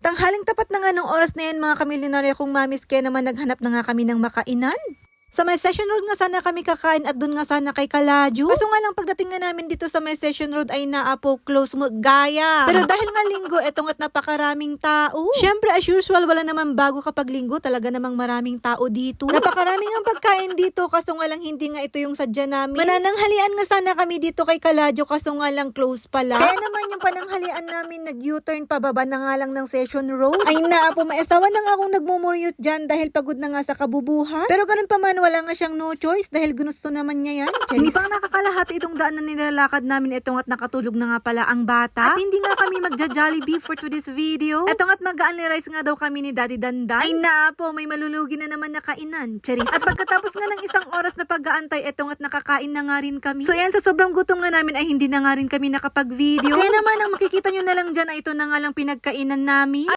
Tanghaling tapat na nga nung oras na yan mga kamilyonaryo kong mamis, kaya naman naghanap na nga kami ng makainan. Sa may Session Road nga sana kami kakain at dun nga sana kay Kaladyo. Kaso nga lang pagdating nga namin dito sa may Session Road ay naapo close mo gaya. Pero dahil nga linggo, etong at napakaraming tao. Syempre as usual, wala naman bago kapag linggo, talaga namang maraming tao dito. Napakaraming ang pagkain dito, kaso nga lang hindi nga ito yung sadya namin. Manananghalian nga sana kami dito kay Kaladyo, kaso nga lang close pala. Kaya naman yung pananghalian namin, nag-U-turn pababa na nga lang ng Session Road. Ay naapo, maesawa na nga akong nagmumuryot dyan dahil pagod na nga sa kabubuhan. Pero ganun pa man, wala nga siyang no choice dahil gusto naman niya yan. Hindi pang nakakalahati itong daan na nilalakad namin, etong at nakatulog na nga pala ang bata. At hindi nga kami magja-Jollibee for today's video. Etong at mag-only rice nga daw kami ni Daddy Dandan. Ay naapo, may malulugi na naman na kainan. Charis. At pagkatapos nga ng isang oras na pag-aantay, etong at nakakain na nga rin kami. So yan, sa sobrang gutom nga namin ay hindi na nga rin kami nakapag-video. Kaya naman ang makikita nyo na lang dyan ay ito na nga lang pinagkainan namin.